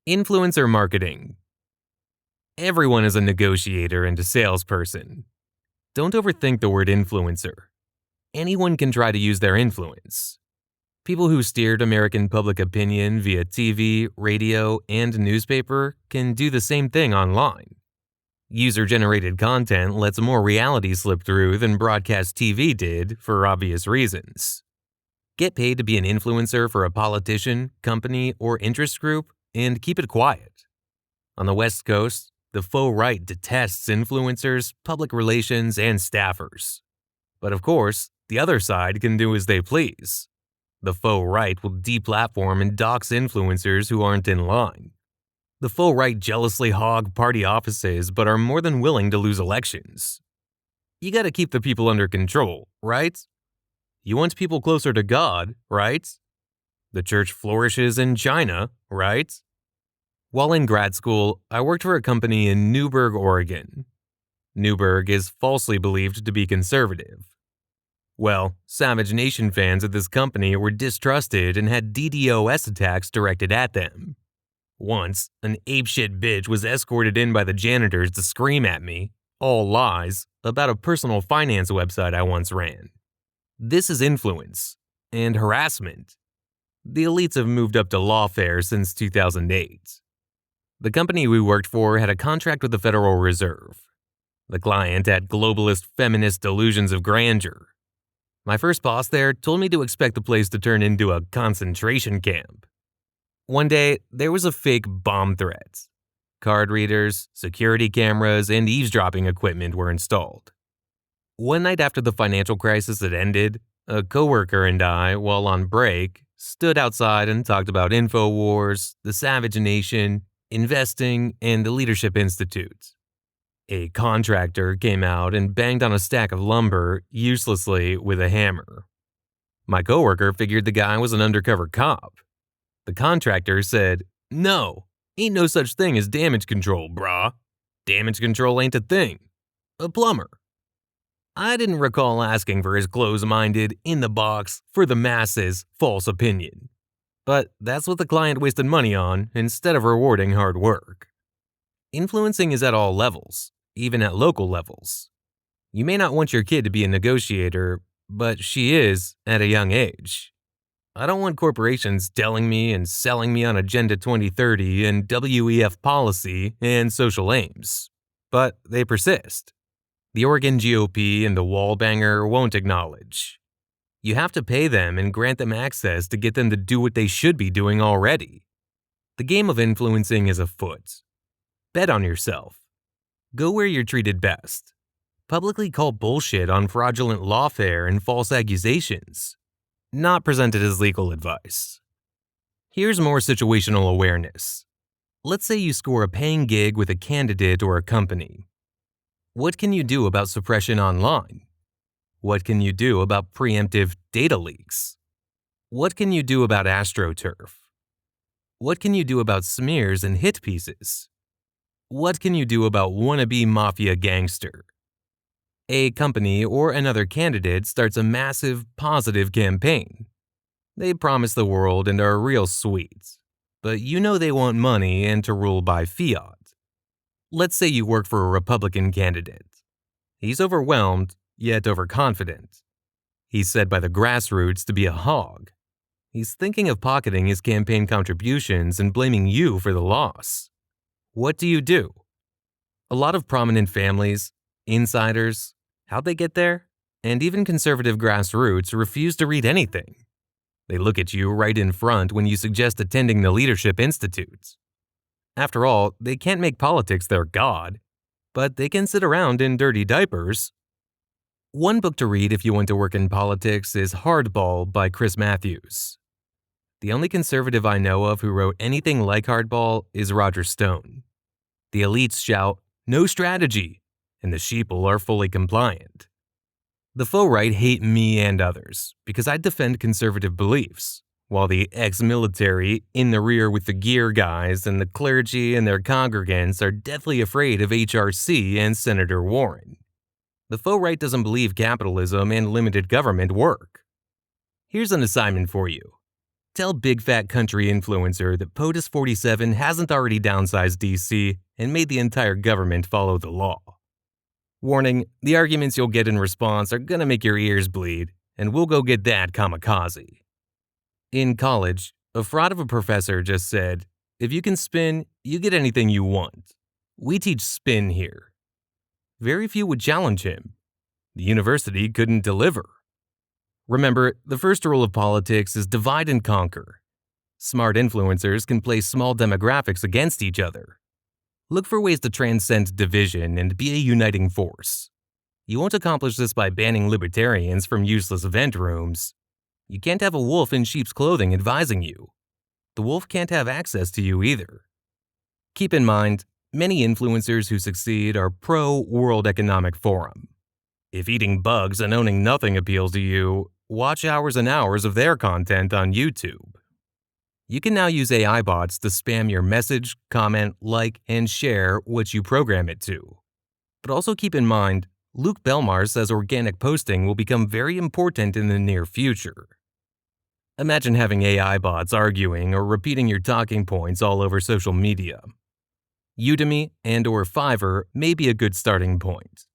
Influencer marketing. Everyone is a negotiator and a salesperson. Don't overthink the word influencer. Anyone can try to use their influence. People who steered American public opinion via TV, radio, and newspaper can do the same thing online. User-generated content lets more reality slip through than broadcast TV did for obvious reasons. Get paid to be an influencer for a politician, company, or interest group, and keep it quiet. On the West Coast, the faux right detests influencers, public relations, and staffers. But of course, the other side can do as they please. The faux right will deplatform and dox influencers who aren't in line. The faux right jealously hog party offices but are more than willing to lose elections. You gotta keep the people under control, right? You want people closer to God, right? The church flourishes in China, right? While in grad school, I worked for a company in Newberg, Oregon. Newberg is falsely believed to be conservative. Well, Savage Nation fans at this company were distrusted and had DDoS attacks directed at them. Once, an apeshit bitch was escorted in by the janitors to scream at me, all lies, about a personal finance website I once ran. This is influence and harassment. The elites have moved up to lawfare since 2008. The company we worked for had a contract with the Federal Reserve. The client had globalist feminist delusions of grandeur. My first boss there told me to expect the place to turn into a concentration camp. One day, there was a fake bomb threat. Card readers, security cameras, and eavesdropping equipment were installed. One night after the financial crisis had ended, a coworker and I, while on break, stood outside and talked about InfoWars, the Savage Nation, investing, and the Leadership Institute. A contractor came out and banged on a stack of lumber uselessly with a hammer. My coworker figured the guy was an undercover cop. The contractor said, "No, ain't no such thing as damage control, brah. Damage control ain't a thing. A plumber." I didn't recall asking for his close-minded, in-the-box, for the masses, false opinion. But that's what the client wasted money on instead of rewarding hard work. Influencing is at all levels, even at local levels. You may not want your kid to be a negotiator, but she is at a young age. I don't want corporations telling me and selling me on Agenda 2030 and WEF policy and social aims. But they persist. The Oregon GOP and the wallbanger won't acknowledge. You have to pay them and grant them access to get them to do what they should be doing already. The game of influencing is afoot. Bet on yourself. Go where you're treated best. Publicly call bullshit on fraudulent lawfare and false accusations. Not presented as legal advice. Here's more situational awareness. Let's say you score a paying gig with a candidate or a company. What can you do about suppression online? What can you do about preemptive data leaks? What can you do about AstroTurf? What can you do about smears and hit pieces? What can you do about wannabe mafia gangster? A company or another candidate starts a massive, positive campaign. They promise the world and are real sweet, but you know they want money and to rule by fiat. Let's say you work for a Republican candidate. He's overwhelmed, yet overconfident. He's said by the grassroots to be a hog. He's thinking of pocketing his campaign contributions and blaming you for the loss. What do? A lot of prominent families, insiders, how'd they get there? And even conservative grassroots refuse to read anything. They look at you right in front when you suggest attending the Leadership Institute. After all, they can't make politics their god, but they can sit around in dirty diapers. One book to read if you want to work in politics is Hardball by Chris Matthews. The only conservative I know of who wrote anything like Hardball is Roger Stone. The elites shout, "No strategy," and the sheeple are fully compliant. The faux right hate me and others because I defend conservative beliefs, while the ex-military, in the rear with the gear guys, and the clergy and their congregants are deathly afraid of HRC and Senator Warren. The faux right doesn't believe capitalism and limited government work. Here's an assignment for you. Tell big fat country influencer that POTUS 47 hasn't already downsized DC and made the entire government follow the law. Warning, the arguments you'll get in response are gonna make your ears bleed, and we'll go get that kamikaze. In college, a fraud of a professor just said, "If you can spin, you get anything you want. We teach spin here." Very few would challenge him. The university couldn't deliver. Remember, the first rule of politics is divide and conquer. Smart influencers can play small demographics against each other. Look for ways to transcend division and be a uniting force. You won't accomplish this by banning libertarians from useless event rooms. You can't have a wolf in sheep's clothing advising you. The wolf can't have access to you either. Keep in mind, many influencers who succeed are pro-World Economic Forum. If eating bugs and owning nothing appeals to you, watch hours and hours of their content on YouTube. You can now use AI bots to spam your message, comment, like, and share what you program it to. But also keep in mind, Luke Belmar says organic posting will become very important in the near future. Imagine having AI bots arguing or repeating your talking points all over social media. Udemy and/or Fiverr may be a good starting point.